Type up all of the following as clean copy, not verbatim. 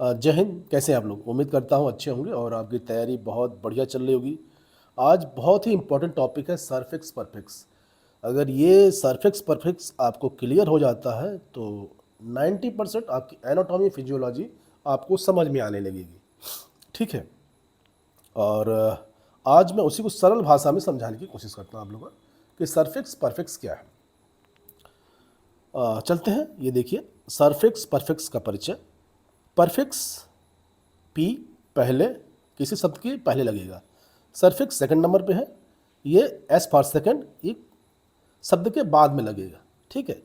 जय हिंद। कैसे हैं आप लोग? उम्मीद करता हूँ अच्छे होंगे और आपकी तैयारी बहुत बढ़िया चल रही होगी। आज बहुत ही इम्पोर्टेंट टॉपिक है सरफिक्स परफिक्स। अगर ये सरफिक्स परफिक्स आपको क्लियर हो जाता है तो 90% आपकी एनाटॉमी फिजियोलॉजी आपको समझ में आने लगेगी। ठीक है। और आज मैं उसी को सरल भाषा में समझाने की कोशिश करता हूँ आप लोगों को कि सरफिक्स परफिक्स क्या है। चलते हैं। ये देखिए, सरफिक्स परफिक्स का परिचय। परफिक्स पी पहले किसी शब्द के पहले लगेगा, सरफिक्स सेकंड नंबर पे है, ये एस फॉर सेकंड ये शब्द के बाद में लगेगा। ठीक है।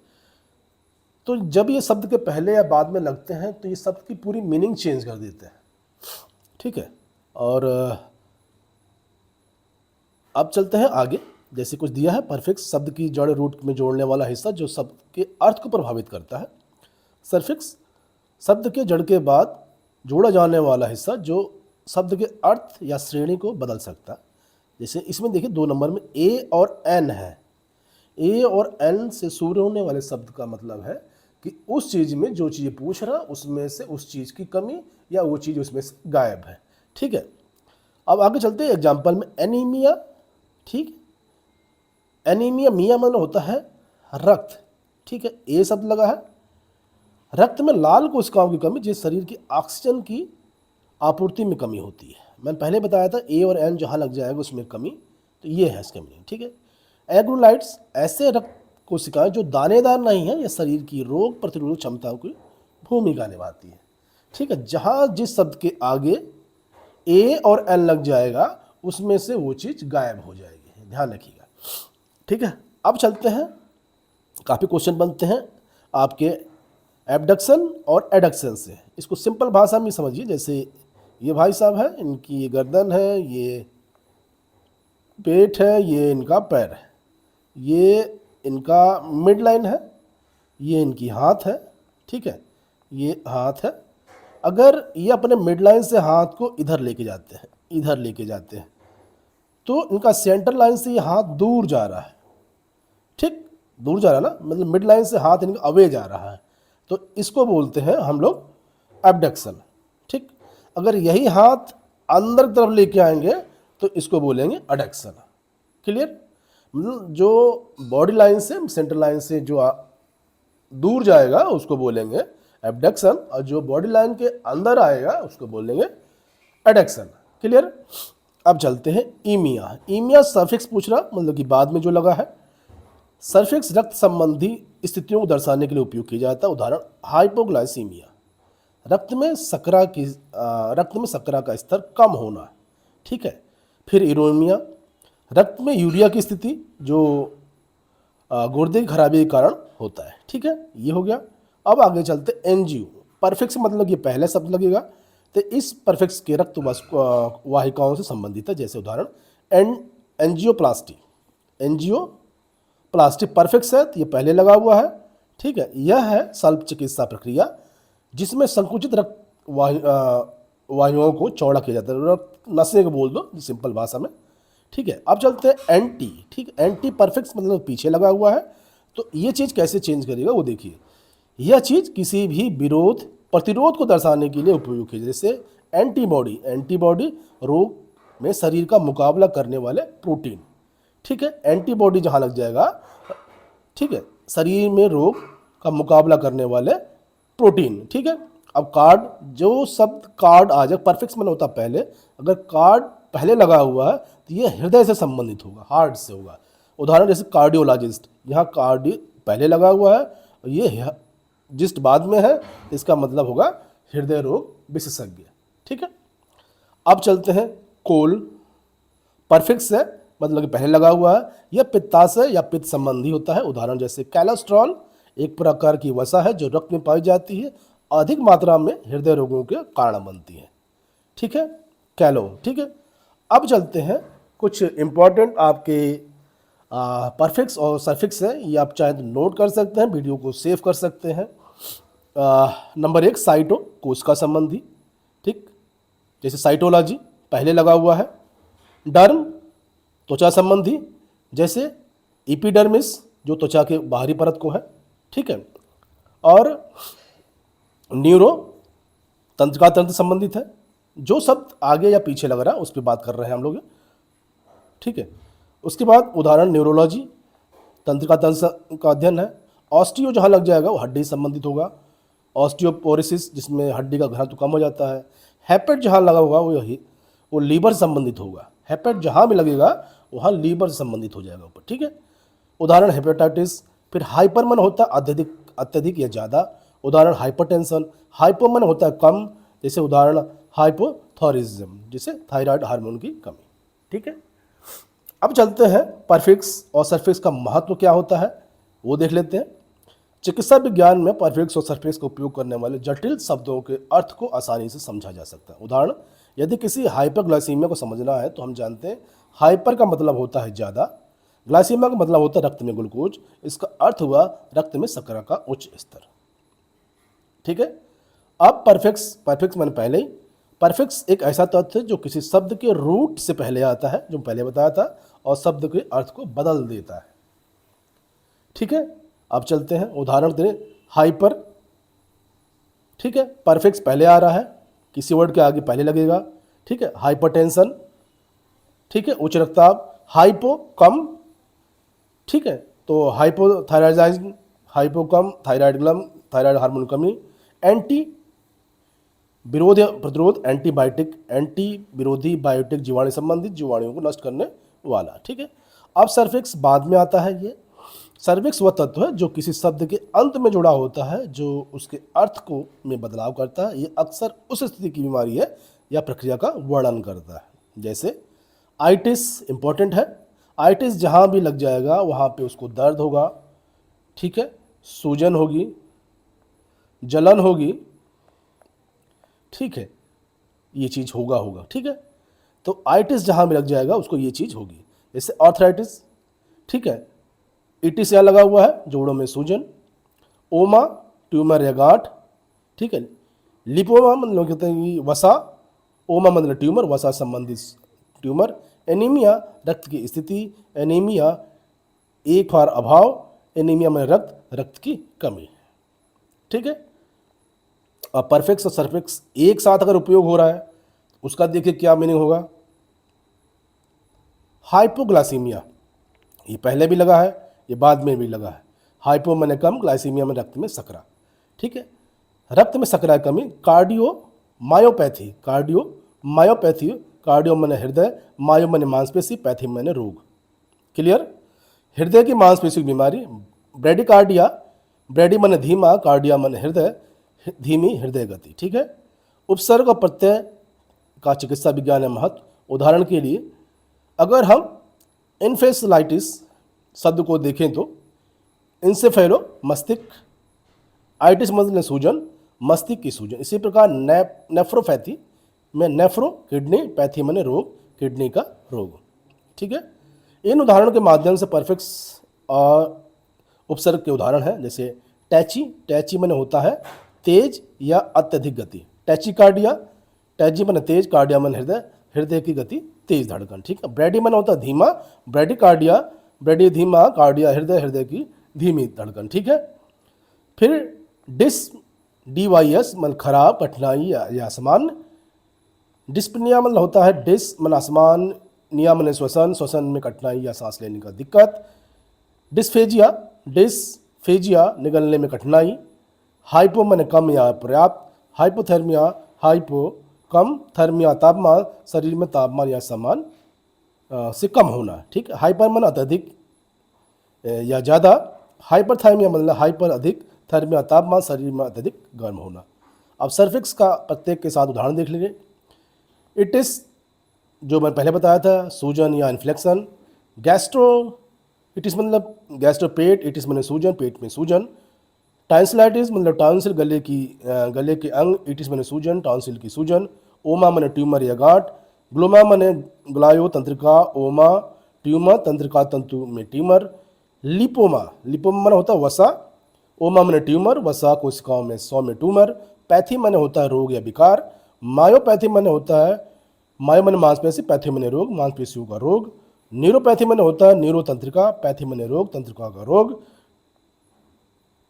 तो जब ये शब्द के पहले या बाद में लगते हैं तो ये शब्द की पूरी मीनिंग चेंज कर देते हैं। ठीक है। और अब चलते हैं आगे। जैसे कुछ दिया है, परफिक्स शब्द की जड़ रूट में जोड़ने वाला हिस्सा जो शब्द के अर्थ को प्रभावित करता है। सरफिक्स शब्द के जड़ के बाद जोड़ा जाने वाला हिस्सा जो शब्द के अर्थ या श्रेणी को बदल सकता है। जैसे इसमें देखिए 2 नंबर में ए और एन है। ए और एन से शुरू होने वाले शब्द का मतलब है कि उस चीज़ में जो चीज़ पूछ रहा उसमें से उस चीज़ की कमी या वो चीज़ उसमें से गायब है। ठीक है। अब आगे चलते हैं एग्जाम्पल में। एनीमिया। ठीक। एनीमिया, मिया मतलब होता है रक्त। ठीक है। ए शब्द लगा है। रक्त में लाल कोशिकाओं की कमी जिस शरीर की ऑक्सीजन की आपूर्ति में कमी होती है। मैंने पहले बताया था ए और एन जहाँ लग जाएगा उसमें कमी, तो ये है इसका मीनिंग। ठीक है। एग्रोलाइट्स ऐसे रक्त कोशिकाएं जो दानेदार नहीं है या शरीर की रोग प्रतिरोधक क्षमताओं की भूमिका निभाती है। ठीक है। जहाँ जिस शब्द के आगे ए और एन लग जाएगा उसमें से वो चीज़ गायब हो जाएगी, ध्यान रखिएगा। ठीक है। अब चलते हैं, काफ़ी क्वेश्चन बनते हैं आपके एबडक्शन और एडक्शन से। इसको सिंपल भाषा में समझिए। जैसे ये भाई साहब है, इनकी ये गर्दन है, ये पेट है, ये इनका पैर है, ये इनका मिड लाइन है, ये इनकी हाथ है। ठीक है। ये हाथ है। अगर ये अपने मिड लाइन से हाथ को इधर लेके जाते हैं, इधर लेके जाते हैं, तो इनका सेंटर लाइन से ये हाथ दूर जा रहा है। ठीक, दूर जा रहा है ना, मतलब मिड लाइन से हाथ इनका अवे जा रहा है, तो इसको बोलते हैं हम लोग एबडक्शन। ठीक। अगर यही हाथ अंदर की तरफ लेके आएंगे तो इसको बोलेंगे एडक्शन। क्लियर? मतलब जो बॉडी लाइन से, सेंटर लाइन से जो दूर जाएगा उसको बोलेंगे एबडक्शन, और जो बॉडी लाइन के अंदर आएगा उसको बोलेंगे एडक्शन। क्लियर? अब चलते हैं ईमिया। ईमिया सफिक्स पूछ रहा, मतलब कि बाद में जो लगा है। सरफिक्स रक्त संबंधी स्थितियों को दर्शाने के लिए उपयोग किया जाता है। उदाहरण हाइपोग्लाइसीमिया, रक्त में शर्करा का स्तर कम होना। ठीक है। फिर यूरेमिया, रक्त में यूरिया की स्थिति जो गुर्दे की खराबी के कारण होता है। ठीक है, ये हो गया। अब आगे चलते एनजीओ। परफिक्स मतलब ये पहले शब्द लगेगा, तो इस परफिक्स के रक्त वाहिकाओं से संबंधित है। जैसे उदाहरण एंजियोप्लास्टी। एंजियो प्लास्टिक परफिक्स है तो ये पहले लगा हुआ है। ठीक है। यह है शल्य चिकित्सा प्रक्रिया जिसमें संकुचित रक्त वायुओं को चौड़ा किया जाता है। रक्त नसें को बोल दो सिंपल भाषा में। ठीक है। अब चलते हैं एंटी। ठीक, एंटी परफिक्स मतलब पीछे लगा हुआ है, तो ये चीज़ कैसे चेंज करेगा वो देखिए। यह चीज़ किसी भी विरोध प्रतिरोध को दर्शाने के लिए उपयोग की, जैसे एंटीबॉडी। एंटीबॉडी रोग में शरीर का मुकाबला करने वाले प्रोटीन। ठीक है। एंटीबॉडी जहाँ लग जाएगा, ठीक है, शरीर में रोग का मुकाबला करने वाले प्रोटीन। ठीक है। अब कार्ड, जो शब्द कार्ड आ जाए, परफिक्स में होता पहले, अगर कार्ड पहले लगा हुआ है तो ये हृदय से संबंधित होगा, हार्ट से होगा। उदाहरण जैसे कार्डियोलॉजिस्ट, यहाँ कार्डियो पहले लगा हुआ है और ये जिस्ट बाद में है, इसका मतलब होगा हृदय रोग विशेषज्ञ। ठीक है। अब चलते हैं कोल। परफिक्स है मतलब कि पहले लगा हुआ है, यह पित्ताशय या पित्त संबंधी होता है। उदाहरण जैसे कोलेस्ट्रॉल एक प्रकार की वसा है जो रक्त में पाई जाती है, अधिक मात्रा में हृदय रोगों के कारण बनती है। ठीक है, कैलो। ठीक है। अब चलते हैं कुछ इंपॉर्टेंट आपके परफिक्स और सफिक्स है, ये आप चाहे तो नोट कर सकते हैं, वीडियो को सेव कर सकते हैं। नंबर 1 साइटो, कोशिका संबंधी। ठीक, जैसे साइटोलॉजी पहले लगा हुआ है। डर्म, त्वचा संबंधी, जैसे इपिडर्मिस जो त्वचा के बाहरी परत को है। ठीक है। और न्यूरो, तंत्रिका तंत्र संबंधित है। जो शब्द आगे या पीछे लग रहा है उस पर बात कर रहे हैं हम लोग, ठीक है। उसके बाद उदाहरण न्यूरोलॉजी, तंत्रिका तंत्र का अध्ययन है। ऑस्टियो जहाँ लग जाएगा वो हड्डी संबंधित होगा, ऑस्टियोपोरोसिस जिसमें हड्डी का घनत्व कम हो जाता है। हेपेट जहाँ लगा होगा वो लीवर संबंधित होगा। हेपेट जहाँ भी लगेगा वहाँ लीवर से संबंधित हो जाएगा ऊपर, ठीक है। उदाहरण हेपेटाइटिस। फिर हाइपर मन होता है अत्यधिक, अत्यधिक या ज़्यादा। उदाहरण हाइपरटेंशन। हाइपो मन होता है कम, जैसे उदाहरण हाइपोथायरॉयडिज्म, जैसे थायराइड हार्मोन की कमी, ठीक है। अब चलते हैं परफिक्स और सफिक्स का महत्व क्या होता है वो देख लेते हैं। चिकित्सा विज्ञान में परफिक्स और सफिक्स का उपयोग करने वाले जटिल शब्दों के अर्थ को आसानी से समझा जा सकता है। उदाहरण, यदि किसी हाइपरग्लाइसीमिया को समझना है तो हम जानते हैं हाइपर का मतलब होता है ज़्यादा, ग्लाइसीमिया का मतलब होता है रक्त में ग्लूकोज, इसका अर्थ हुआ रक्त में शर्करा का उच्च स्तर, ठीक है। अब परफिक्स मैंने पहले ही, परफिक्स एक ऐसा तथ्य जो किसी शब्द के रूट से पहले आता है, जो पहले बताया था, और शब्द के अर्थ को बदल देता है, ठीक है। अब चलते हैं उदाहरण दें, हाइपर, ठीक है, परफिक्स पहले आ रहा है, किसी वर्ड के आगे पहले लगेगा, ठीक है। हाइपरटेंशन, ठीक है, उच्च रक्तचाप। हाइपो कम, ठीक है, तो हाइपोथायराइडिज्म, हाइपो कम, थायराइड ग्लम, थायराइड हार्मोन कमी। एंटी विरोध प्रतिरोध, एंटीबायोटिक, एंटी विरोधी बायोटिक, जीवाणु संबंधित, जीवाणुओं को नष्ट करने वाला, ठीक है। अब सर्फिक्स बाद में आता है। ये सर्फिक्स वह तत्व है जो किसी शब्द के अंत में जुड़ा होता है, जो उसके अर्थ को में बदलाव करता है। ये अक्सर उस स्थिति की बीमारी है या प्रक्रिया का वर्णन करता है। जैसे आइटिस इंपॉर्टेंट है, आइटिस जहाँ भी लग जाएगा वहाँ पे उसको दर्द होगा, ठीक है, सूजन होगी, जलन होगी, ठीक है, ये चीज़ होगा, ठीक है। तो आइटिस जहाँ भी लग जाएगा उसको ये चीज़ होगी। जैसे आर्थराइटिस, ठीक है, इटिस यहाँ लगा हुआ है, जोड़ों में सूजन। ओमा ट्यूमर या गांठ, ठीक है। लिपोमा मतलब कहते हैं कि वसा, ओमा मतलब ट्यूमर, वसा संबंधित ट्यूमर। एनीमिया रक्त की स्थिति, एनीमिया एक बार अभाव, एनीमिया में रक्त की कमी, ठीक है। अब परफिक्स और सफिक्स एक साथ अगर उपयोग हो रहा है उसका देखिए क्या मीनिंग होगा। हाइपोग्लाइसीमिया, ये पहले भी लगा है, ये बाद में भी लगा है। हाइपो माने कम, ग्लाइसीमिया में रक्त में शर्करा, ठीक है, रक्त में शर्करा कमी। कार्डियोमायोपैथी, कार्डियोमायोपैथी, कार्डियो माने हृदय, मायो माने मांसपेशी, पैथी माने रोग, क्लियर। हृदय की मांसपेशी की बीमारी। ब्रेडिकार्डिया, ब्रेडी माने धीमा, कार्डिया माने हृदय, धीमी हृदय गति, ठीक है। उपसर्ग और प्रत्यय का चिकित्सा विज्ञान में महत्व। उदाहरण के लिए अगर हम इन्फेसलाइटिस शब्द को देखें तो इंसेफेलो मस्तिष्क, आइटिस मतलब सूजन, मस्तिष्क की सूजन। इसी प्रकार नेफ्रोपैथी में नेफ्रो किडनी, पैथी माने रोग, किडनी का रोग, ठीक है। इन उदाहरणों के माध्यम से परफिक्स और उपसर्ग के उदाहरण हैं। जैसे टैची, टैची माने होता है तेज या अत्यधिक गति। टैचीकार्डिया, टैची माने तेज, कार्डिया माने हृदय, हृदय की गति तेज धड़कन, ठीक है। ब्रेडी माने होता है धीमा, ब्रेडिकार्डिया, ब्रेडी धीमा, कार्डिया हृदय, हृदय की धीमी धड़कन, ठीक है। फिर DYS मतलब खराब, कठिनाई या असामान्य। डिस्पनिया मतलब होता है डिस मन आसमान, निया मन श्वसन, श्वसन में कठिनाई या सांस लेने का दिक्कत। डिस्फेजिया, डिस्फेजिया निगलने में कठिनाई। हाइपो मन कम या पर्याप्त, हाइपोथर्मिया, हाइपो कम, थर्मिया तापमान, शरीर में तापमान या सामान से कम होना, ठीक है। हाइपर मन अत्यधिक या ज़्यादा, हाइपरथर्मिया मतलब हाइपर अधिक, थर्मिया तापमान, शरीर में अत्यधिक गर्म होना। अब सर्फिक्स का प्रत्येक के साथ उदाहरण देख लीजिए। इटिस जो मैं पहले बताया था, सूजन या इन्फ्लेक्शन। गैस्ट्रो इटिस मतलब गैस्ट्रो पेट, इटिस मतलब सूजन, पेट में सूजन। टांसिलाइटिस मतलब टांसिल गले के अंग, इटिस माने सूजन, टांसिल की सूजन। ओमा माने ट्यूमर या गांठ। ग्लोमा माने ग्लायो तंत्रिका, ओमा ट्यूमर, तंत्रिका तंतु में ट्यूमर। लिपोमा, लिपोमा माने होता है वसा, ओमा माने ट्यूमर, वसा कोशिकाओं में 100 में ट्यूमर। पैथी माने होता है रोग या विकार। मायोपैथी माने होता है, मायो माने मांसपेशी, पैथी माने रोग, मांसपेशियों का रोग। न्यूरोपैथी माने होता है न्यूरो तंत्रिका, पैथी माने रोग, तंत्रिका का रोग।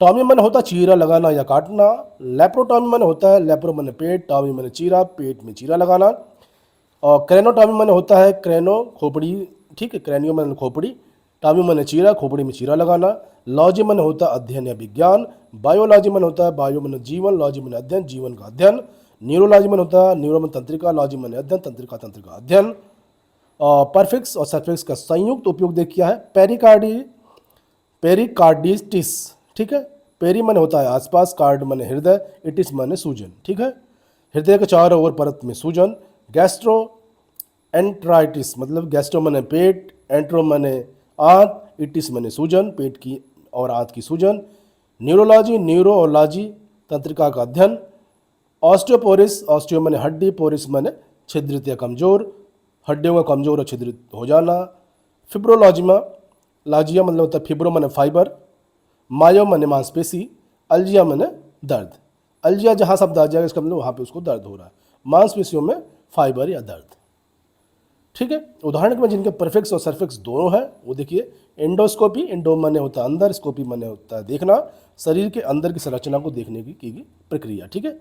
टॉमी मन होता है चीरा लगाना या काटना। लेप्रोटॉमी मन होता है लेप्रो मन पेट, टॉमी मन चीरा, पेट में चीरा लगाना। और क्रेनोटॉमी मन होता है क्रेनो खोपड़ी, ठीक है, क्रेनियो मन खोपड़ी, टॉमी मन चीरा, खोपड़ी में चीरा लगाना। लॉजी मन होता है अध्ययन या विज्ञान। बायोलॉजी मन होता है बायो मन जीवन, लॉजी मन अध्ययन, जीवन का अध्ययन। न्यूरोलॉजी मन होता है न्यूरो मन तंत्रिका, लॉजी मन अध्ययन, तंत्रिका तंत्रिका अध्ययन। परफिक्स और सफिक्स का संयुक्त उपयोग देखिए है पेरिकार्डिटिस, ठीक है। पेरी मन होता है आसपास, कार्ड मन हृदय, इटिस मन सूजन, ठीक है, हृदय के चारों ओर परत में सूजन। गैस्ट्रो एंट्राइटिस मतलब गैस्ट्रो मन पेट, एंट्रो मन आंत, इटिस मन सूजन, पेट की और आंत की सूजन। न्यूरोलॉजी न्यूरोलॉजी तंत्रिका का अध्ययन। ऑस्टियोपोरिस ऑस्टियो मन हड्डी, पोरिस मन छिद्रित या कमजोर, हड्डियों का कमजोर और छिद्रित हो जाना। फिब्रोलॉजिमा लाजिया मतलब होता है फिब्रो मन फाइबर, मायो मन मांसपेशी, अल्जिया मन दर्द। अल्जिया जहाँ शब्द आ जाएगा इसका मतलब वहाँ पे उसको दर्द हो रहा है, मांसपेशियों में फाइबर या दर्द, ठीक है। उदाहरण में जिनके परफिक्स और सरफिक्स दोनों हैं वो देखिए। एंडोस्कोपी, एंडो माने होता है अंदर, स्कोपी माने होता है देखना, शरीर के अंदर की संरचना को देखने की गई प्रक्रिया, ठीक है।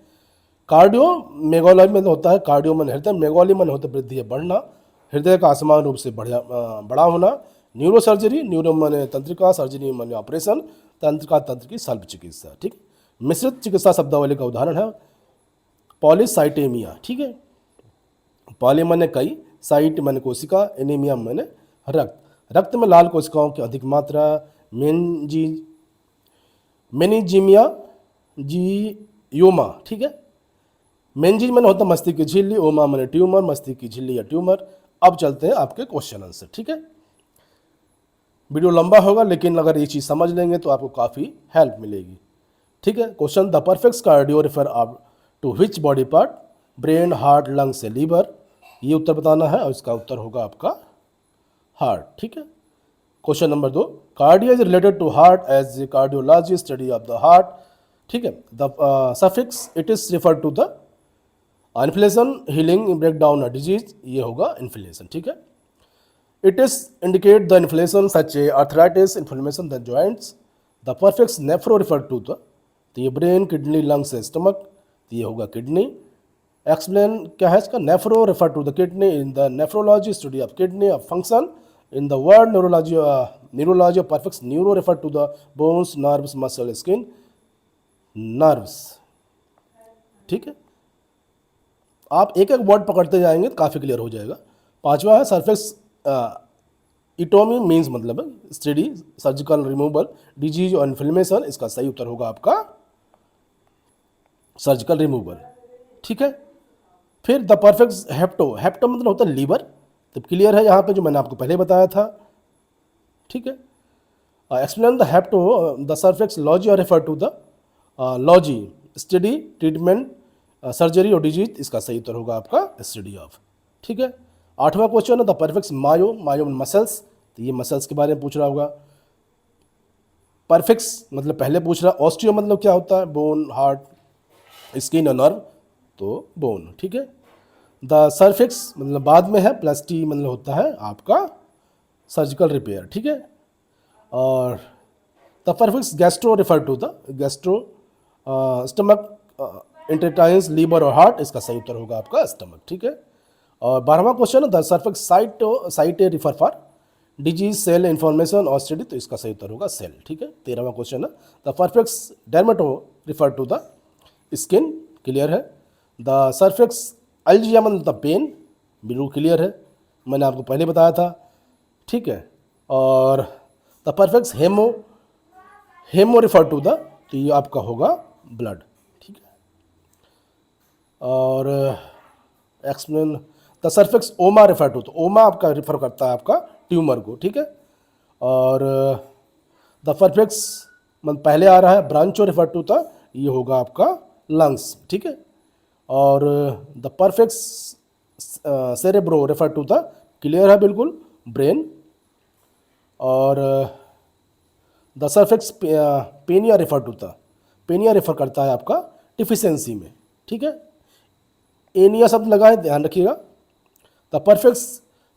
कार्डियो मेगोलॉजी में होता है कार्डियो मन हृदय, मेगोली मन होता है वृद्धि या बढ़ना, हृदय का असमान रूप से बड़ा होना। न्यूरो सर्जरी, न्यूरो मन तंत्रिका, सर्जरी मन ऑपरेशन, तंत्रिका तंत्र की शल्य चिकित्सा, ठीक। मिश्रित चिकित्सा शब्दावली का उदाहरण है पॉलीसाइटेमिया, ठीक है। पॉली मन कई, साइट मन कोशिका, एनीमिया मन रक्त, रक्त में लाल कोशिकाओं की अधिक मात्रा। मेनिजीमिया जीयोमा, ठीक है। मेंजीज मन होता मस्तिष्क की झिल्ली, ओमा मन ट्यूमर, मस्तिष्क की झिल्ली या ट्यूमर। अब चलते हैं आपके क्वेश्चन आंसर, ठीक है। वीडियो लंबा होगा लेकिन अगर ये चीज़ समझ लेंगे तो आपको काफ़ी हेल्प मिलेगी, ठीक है। Question the perfect cardio refer आप to which body part, brain, heart, lungs से लीवर, ये उत्तर बताना है और इसका उत्तर होगा आपका हार्ट, ठीक है। Question number 2 cardio is related to heart as a cardiology study of the heart, ठीक है। The suffix it is refer to the inflation, healing, break down disease, ये होगा इन्फ्लेशन, ठीक है। It is indicate the inflation such a arthritis, inflammation the joints. The perfect nephro refer to the, तो ये brain, kidney, lungs, stomach, तो ये होगा kidney. Explain क्या है इसका, nephro refer to the kidney, in the nephrology study of kidney of function, in the word neurology of perfect neuro refer to the bones, nerves, muscle, skin, nerves, ठीक है। आप एक एक वर्ड पकड़ते जाएंगे तो काफ़ी क्लियर हो जाएगा। 5वां है सरफेक्स इटोमी मीन्स मतलब स्टडी, सर्जिकल रिमूवल, डिजीज और इन्फ्लेमेशन, इसका सही उत्तर होगा आपका सर्जिकल रिमूवल, ठीक है। फिर द परफेक्ट हेप्टो, हेप्टो मतलब होता है लीवर, तो क्लियर है यहाँ पे जो मैंने आपको पहले बताया था, ठीक है। Explain the hepato, the suffix logy और refer to the logy study, treatment, surgery और डिजीज, इसका सही उत्तर होगा आपका स्टडी ऑफ, ठीक है। 8वां क्वेश्चन है the perfect myo, myo muscles, तो ये मसल्स के बारे में पूछ रहा होगा। परफेक्ट मतलब पहले पूछ रहा, ऑस्टियो मतलब क्या होता है, बोन, हार्ट, स्किन और नर्व, तो बोन, ठीक है। द सरफिक्स मतलब बाद में है, प्लस टी मतलब होता है आपका सर्जिकल रिपेयर, ठीक है। और the prefix gastro refer to the gastro, stomach, intestines, liver और हार्ट, इसका सही उत्तर होगा आपका स्टमक, ठीक है। और 12वां क्वेश्चन है the suffix cyte refer for disease, cell, information और स्टडी, तो इसका सही उत्तर होगा सेल, ठीक है। 13वां क्वेश्चन है the perfect dermato refer to the skin, clear है। द सरफेक्स अल्जिया मतलब द पेन, बिल्कुल क्लियर है, मैंने आपको पहले बताया था, ठीक है। और the perfect hemo refer to the, तो ये आपका होगा ब्लड, ठीक है। और explain the suffix oma refer to, तो ओमा आपका रिफर करता है आपका ट्यूमर को, ठीक है। और द परफेक्स मतलब पहले आ रहा है ब्रांचो रेफर टू था, ये होगा आपका लंग्स, ठीक है। और the perfect cerebro refer to था, क्लियर है बिल्कुल, ब्रेन। और the suffix penia refer to था, पेनिया रेफर करता है आपका डिफिशेंसी में, ठीक है। एनिया शब्द लगाए, ध्यान रखिएगा। द परफेक्ट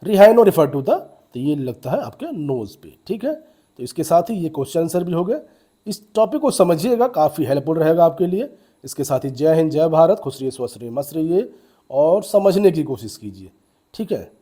रिहाइनो रेफर टू था, तो ये लगता है आपके नोज पे, ठीक है। तो इसके साथ ही ये क्वेश्चन आंसर भी हो गए। इस टॉपिक को समझिएगा, काफ़ी हेल्पफुल रहेगा आपके लिए। इसके साथ ही जय हिंद, जय भारत, खुश रहिए, स्वस्थ रहिए, मस्त रहिए और समझने की कोशिश कीजिए। ठीक है।